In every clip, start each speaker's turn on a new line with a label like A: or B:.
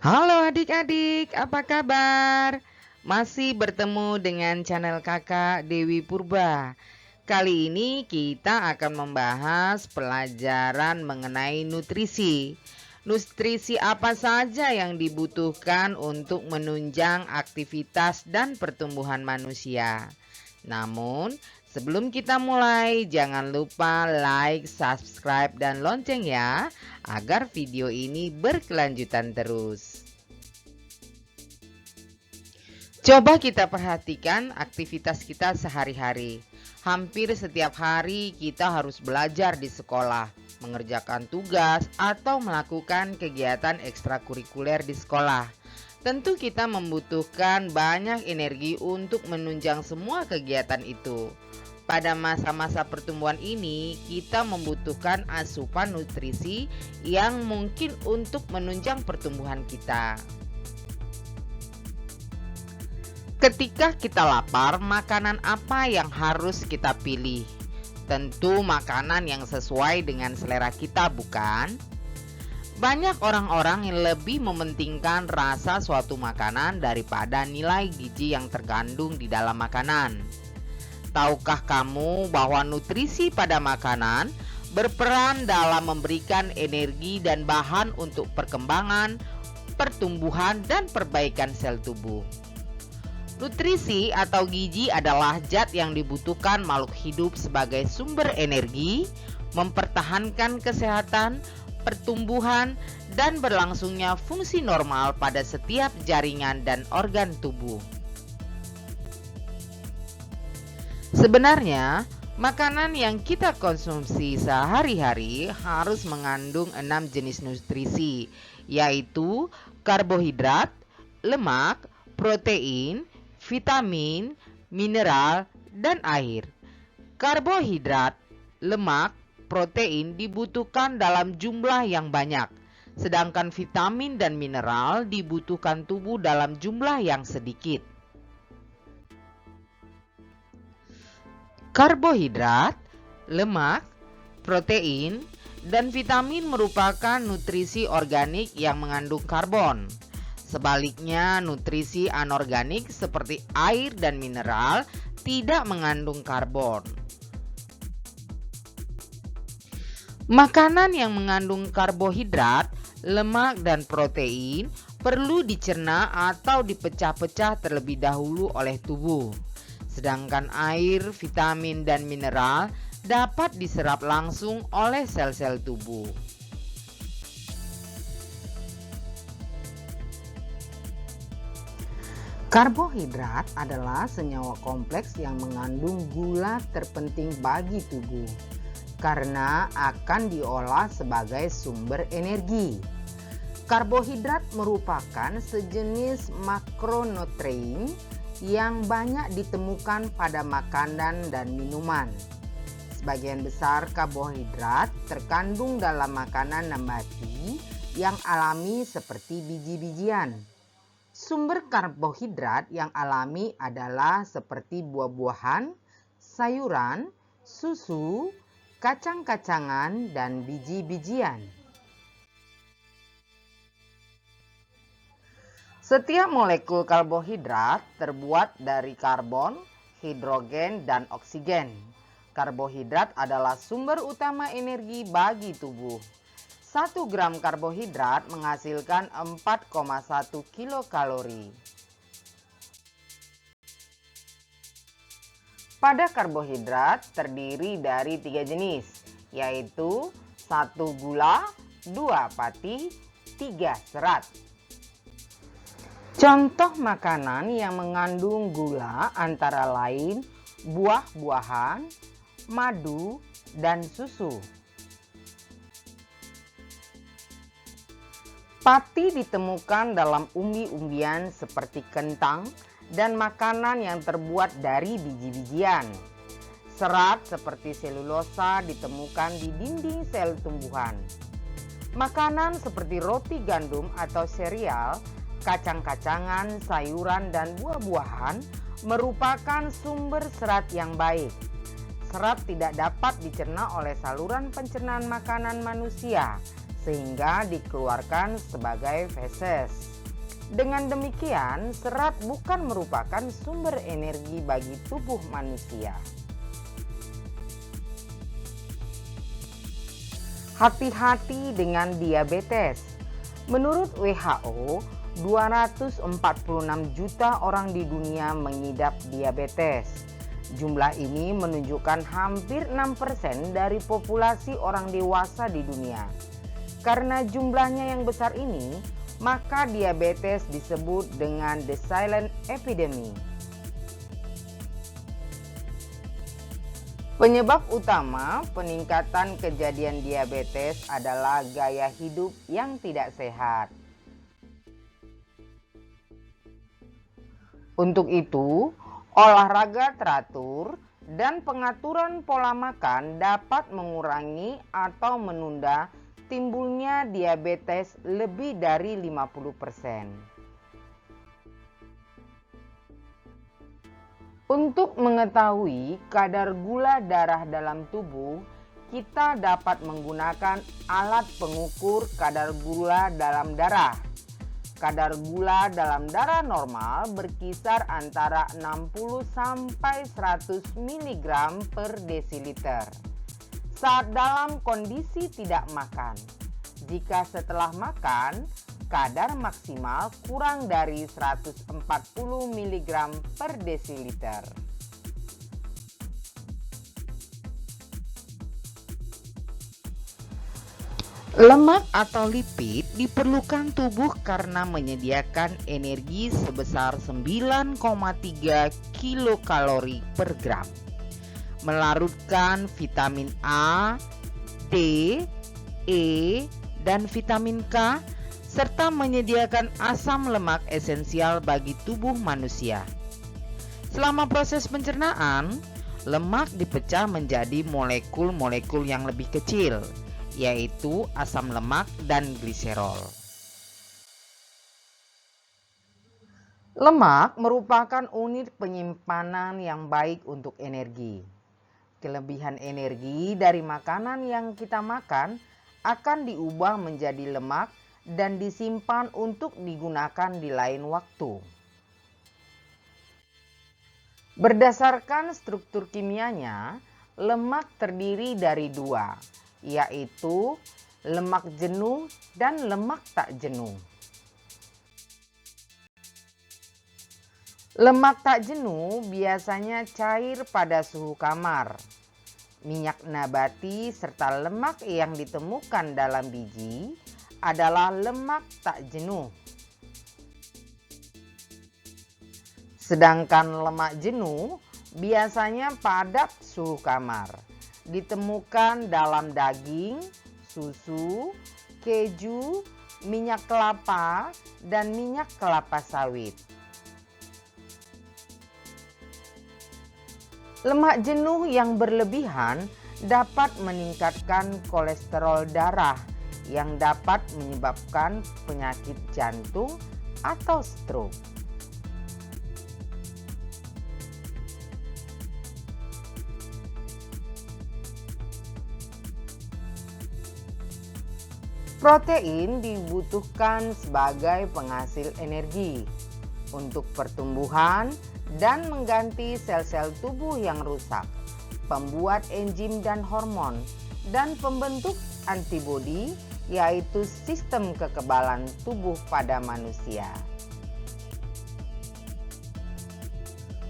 A: Halo adik-adik, apa kabar? Masih bertemu dengan channel kakak Dewi Purba. Kali ini kita akan membahas pelajaran mengenai nutrisi. Nutrisi apa saja yang dibutuhkan untuk menunjang aktivitas dan pertumbuhan manusia. Namun, sebelum kita mulai, jangan lupa like, subscribe, dan lonceng ya, agar video ini berkelanjutan terus. Coba kita perhatikan aktivitas kita sehari-hari. Hampir setiap hari kita harus belajar di sekolah, mengerjakan tugas, atau melakukan kegiatan ekstrakurikuler di sekolah. Tentu kita membutuhkan banyak energi untuk menunjang semua kegiatan itu. Pada masa-masa pertumbuhan ini, kita membutuhkan asupan nutrisi yang mungkin untuk menunjang pertumbuhan kita. Ketika kita lapar, makanan apa yang harus kita pilih? Tentu makanan yang sesuai dengan selera kita, bukan? Banyak orang-orang yang lebih mementingkan rasa suatu makanan daripada nilai gizi yang terkandung di dalam makanan. Tahukah kamu bahwa nutrisi pada makanan berperan dalam memberikan energi dan bahan untuk perkembangan, pertumbuhan, dan perbaikan sel tubuh? Nutrisi atau gizi adalah zat yang dibutuhkan makhluk hidup sebagai sumber energi, mempertahankan kesehatan, pertumbuhan, dan berlangsungnya fungsi normal pada setiap jaringan dan organ tubuh. Sebenarnya, makanan yang kita konsumsi sehari-hari harus mengandung 6 jenis nutrisi, yaitu karbohidrat, lemak, protein, vitamin, mineral, dan air. Karbohidrat, lemak, protein dibutuhkan dalam jumlah yang banyak, sedangkan vitamin dan mineral dibutuhkan tubuh dalam jumlah yang sedikit. Karbohidrat, lemak, protein, dan vitamin merupakan nutrisi organik yang mengandung karbon. Sebaliknya, nutrisi anorganik seperti air dan mineral tidak mengandung karbon. Makanan yang mengandung karbohidrat, lemak, dan protein perlu dicerna atau dipecah-pecah terlebih dahulu oleh tubuh. Sedangkan air, vitamin, dan mineral dapat diserap langsung oleh sel-sel tubuh. Karbohidrat adalah senyawa kompleks yang mengandung gula terpenting bagi tubuh karena akan diolah sebagai sumber energi. Karbohidrat merupakan sejenis makronutrien yang banyak ditemukan pada makanan dan minuman. Sebagian besar karbohidrat terkandung dalam makanan nabati yang alami seperti biji-bijian. Sumber karbohidrat yang alami adalah seperti buah-buahan, sayuran, susu, kacang-kacangan, dan biji-bijian. Setiap molekul karbohidrat terbuat dari karbon, hidrogen, dan oksigen. Karbohidrat adalah sumber utama energi bagi tubuh. 1 gram karbohidrat menghasilkan 4,1 kilokalori. Pada karbohidrat terdiri dari 3 jenis, yaitu 1 gula, 2 pati, 3 serat. Contoh makanan yang mengandung gula antara lain buah-buahan, madu, dan susu. Pati ditemukan dalam umbi-umbian seperti kentang dan makanan yang terbuat dari biji-bijian. Serat seperti selulosa ditemukan di dinding sel tumbuhan. Makanan seperti roti gandum atau sereal, kacang-kacangan, sayuran, dan buah-buahan merupakan sumber serat yang baik. Serat tidak dapat dicerna oleh saluran pencernaan makanan manusia, sehingga dikeluarkan sebagai feses. Dengan demikian, serat bukan merupakan sumber energi bagi tubuh manusia. Hati-hati dengan diabetes. Menurut WHO, 246 juta orang di dunia mengidap diabetes. Jumlah ini menunjukkan hampir 6% dari populasi orang dewasa di dunia. Karena jumlahnya yang besar ini, maka diabetes disebut dengan the silent epidemic. Penyebab utama peningkatan kejadian diabetes adalah gaya hidup yang tidak sehat. Untuk itu, olahraga teratur dan pengaturan pola makan dapat mengurangi atau menunda timbulnya diabetes lebih dari 50%. Untuk mengetahui kadar gula darah dalam tubuh, kita dapat menggunakan alat pengukur kadar gula dalam darah. Kadar gula dalam darah normal berkisar antara 60 sampai 100 mg per desiliter saat dalam kondisi tidak makan. Jika setelah makan, kadar maksimal kurang dari 140 mg per desiliter. Lemak atau lipid diperlukan tubuh karena menyediakan energi sebesar 9,3 kilokalori per gram, melarutkan vitamin A, D, E, dan vitamin K, serta menyediakan asam lemak esensial bagi tubuh manusia. Selama proses pencernaan, lemak dipecah menjadi molekul-molekul yang lebih kecil, yaitu asam lemak dan gliserol. Lemak merupakan unit penyimpanan yang baik untuk energi. Kelebihan energi dari makanan yang kita makan akan diubah menjadi lemak dan disimpan untuk digunakan di lain waktu. Berdasarkan struktur kimianya, lemak terdiri dari dua, yaitu lemak jenuh dan lemak tak jenuh. Lemak tak jenuh biasanya cair pada suhu kamar. Minyak nabati serta lemak yang ditemukan dalam biji adalah lemak tak jenuh. Sedangkan lemak jenuh biasanya pada suhu kamar, ditemukan dalam daging, susu, keju, minyak kelapa, dan minyak kelapa sawit. Lemak jenuh yang berlebihan dapat meningkatkan kolesterol darah yang dapat menyebabkan penyakit jantung atau stroke. Protein dibutuhkan sebagai penghasil energi untuk pertumbuhan dan mengganti sel-sel tubuh yang rusak, pembuat enzim dan hormon, dan pembentuk antibodi, yaitu sistem kekebalan tubuh pada manusia.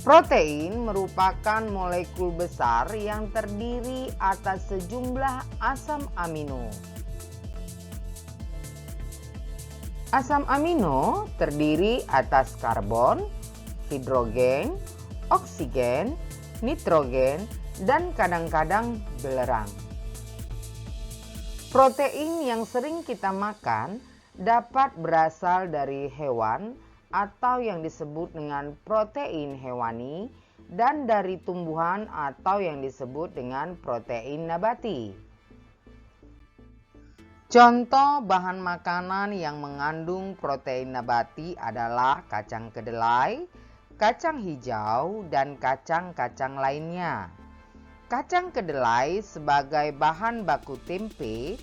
A: Protein merupakan molekul besar yang terdiri atas sejumlah asam amino. Asam amino terdiri atas karbon, hidrogen, oksigen, nitrogen, dan kadang-kadang belerang. Protein yang sering kita makan dapat berasal dari hewan atau yang disebut dengan protein hewani dan dari tumbuhan atau yang disebut dengan protein nabati. Contoh bahan makanan yang mengandung protein nabati adalah kacang kedelai, kacang hijau, dan kacang-kacang lainnya. Kacang kedelai sebagai bahan baku tempe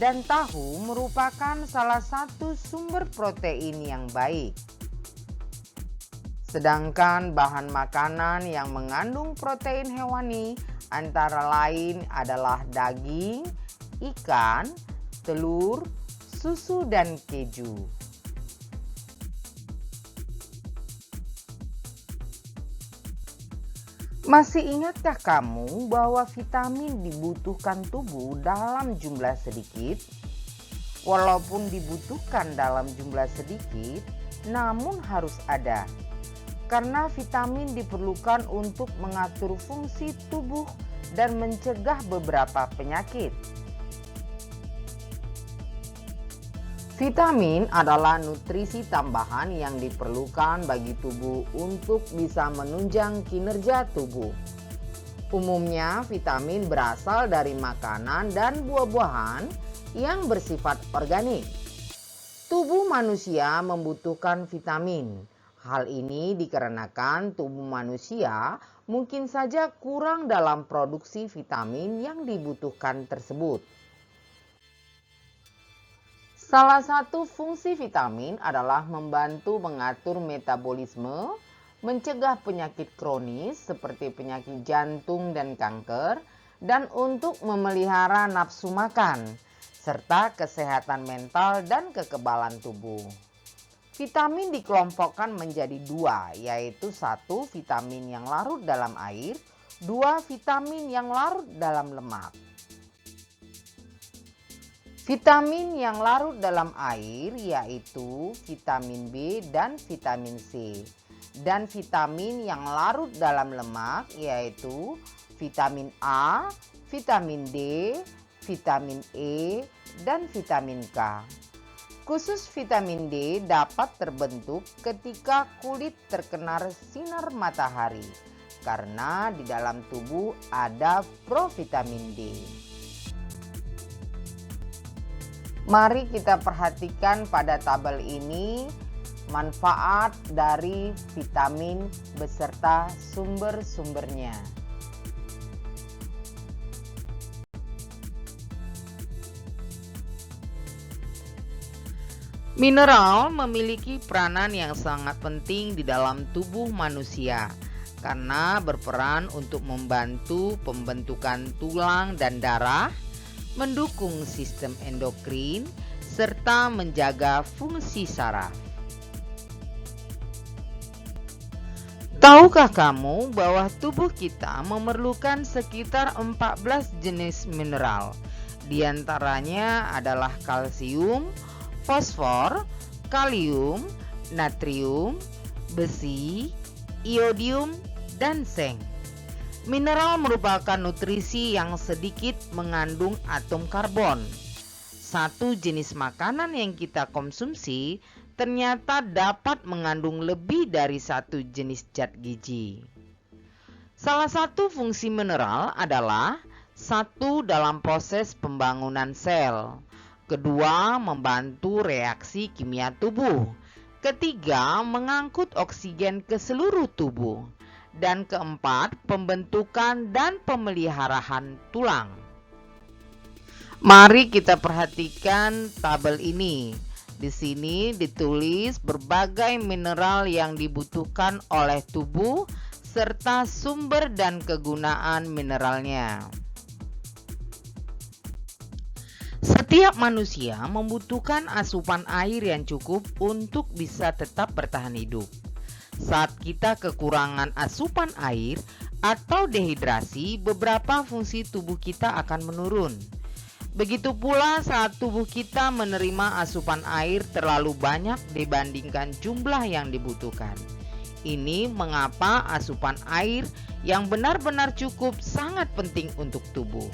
A: dan tahu merupakan salah satu sumber protein yang baik. Sedangkan bahan makanan yang mengandung protein hewani antara lain adalah daging, ikan, telur, susu, dan keju. Masih ingatkah kamu bahwa vitamin dibutuhkan tubuh dalam jumlah sedikit? Walaupun dibutuhkan dalam jumlah sedikit, namun harus ada. Karena vitamin diperlukan untuk mengatur fungsi tubuh dan mencegah beberapa penyakit. Vitamin adalah nutrisi tambahan yang diperlukan bagi tubuh untuk bisa menunjang kinerja tubuh. Umumnya vitamin berasal dari makanan dan buah-buahan yang bersifat organik. Tubuh manusia membutuhkan vitamin. Hal ini dikarenakan tubuh manusia mungkin saja kurang dalam produksi vitamin yang dibutuhkan tersebut. Salah satu fungsi vitamin adalah membantu mengatur metabolisme, mencegah penyakit kronis seperti penyakit jantung dan kanker, dan untuk memelihara nafsu makan, serta kesehatan mental dan kekebalan tubuh. Vitamin dikelompokkan menjadi dua, yaitu 1 vitamin yang larut dalam air, 2 vitamin yang larut dalam lemak. Vitamin yang larut dalam air yaitu vitamin B dan vitamin C. Dan vitamin yang larut dalam lemak yaitu vitamin A, vitamin D, vitamin E, dan vitamin K. Khusus vitamin D dapat terbentuk ketika kulit terkena sinar matahari karena di dalam tubuh ada provitamin D. Mari kita perhatikan pada tabel ini manfaat dari vitamin beserta sumber-sumbernya. Mineral memiliki peranan yang sangat penting di dalam tubuh manusia karena berperan untuk membantu pembentukan tulang dan darah, mendukung sistem endokrin, serta menjaga fungsi saraf. Tahukah kamu bahwa tubuh kita memerlukan sekitar 14 jenis mineral? Di antaranya adalah kalsium, fosfor, kalium, natrium, besi, iodium, dan seng. Mineral merupakan nutrisi yang sedikit mengandung atom karbon. Satu jenis makanan yang kita konsumsi ternyata dapat mengandung lebih dari satu jenis zat gizi. Salah satu fungsi mineral adalah 1. Dalam proses pembangunan sel. 2. Membantu reaksi kimia tubuh. 3. Mengangkut oksigen ke seluruh tubuh. Dan 4. Pembentukan dan pemeliharaan tulang. Mari kita perhatikan tabel ini. Di sini ditulis berbagai mineral yang dibutuhkan oleh tubuh serta sumber dan kegunaan mineralnya. Setiap manusia membutuhkan asupan air yang cukup untuk bisa tetap bertahan hidup. Saat kita kekurangan asupan air atau dehidrasi, beberapa fungsi tubuh kita akan menurun. Begitu pula saat tubuh kita menerima asupan air terlalu banyak dibandingkan jumlah yang dibutuhkan. Ini mengapa asupan air yang benar-benar cukup sangat penting untuk tubuh.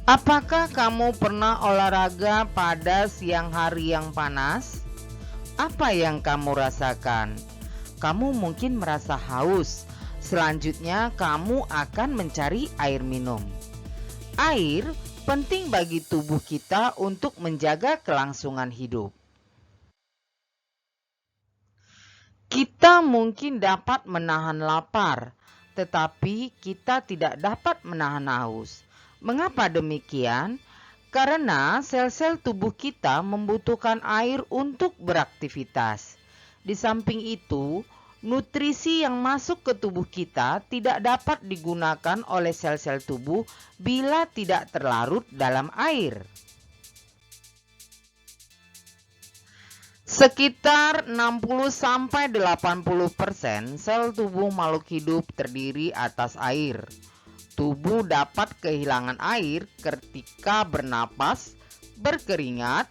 A: Apakah kamu pernah olahraga pada siang hari yang panas? Apa yang kamu rasakan? Kamu mungkin merasa haus. Selanjutnya, kamu akan mencari air minum. Air penting bagi tubuh kita untuk menjaga kelangsungan hidup. Kita mungkin dapat menahan lapar, tetapi kita tidak dapat menahan haus. Mengapa demikian? Karena sel-sel tubuh kita membutuhkan air untuk beraktivitas. Di samping itu, nutrisi yang masuk ke tubuh kita tidak dapat digunakan oleh sel-sel tubuh bila tidak terlarut dalam air. Sekitar 60-80% sel tubuh makhluk hidup terdiri atas air. Tubuh dapat kehilangan air ketika bernapas, berkeringat,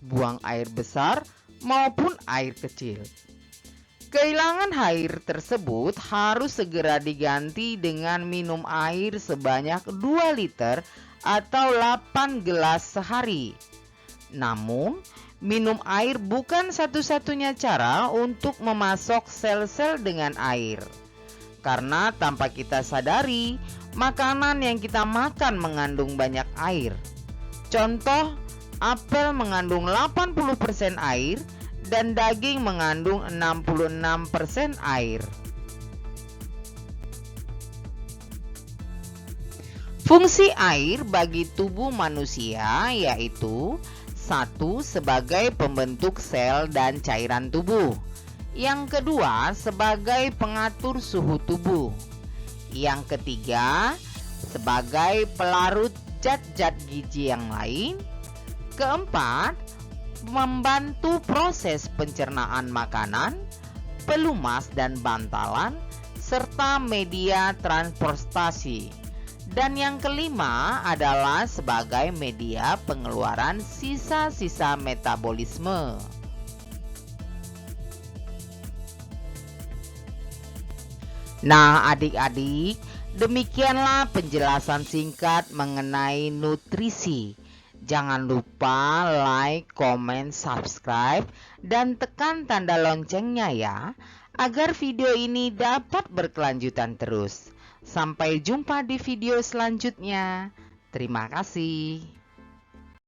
A: buang air besar, maupun air kecil. Kehilangan air tersebut harus segera diganti dengan minum air sebanyak 2 liter atau 8 gelas sehari. Namun, minum air bukan satu-satunya cara untuk memasok sel-sel dengan air. Karena tanpa kita sadari, makanan yang kita makan mengandung banyak air. Contoh, apel mengandung 80% air dan daging mengandung 66% air. Fungsi air bagi tubuh manusia yaitu: 1. Sebagai pembentuk sel dan cairan tubuh. Yang kedua, sebagai pengatur suhu tubuh. Yang ketiga, sebagai pelarut zat-zat gizi yang lain. Keempat, membantu proses pencernaan makanan, pelumas dan bantalan, serta media transportasi. Dan yang kelima adalah sebagai media pengeluaran sisa-sisa metabolisme. Nah, adik-adik, demikianlah penjelasan singkat mengenai nutrisi. Jangan lupa like, comment, subscribe, dan tekan tanda loncengnya ya, agar video ini dapat berkelanjutan terus. Sampai jumpa di video selanjutnya. Terima kasih.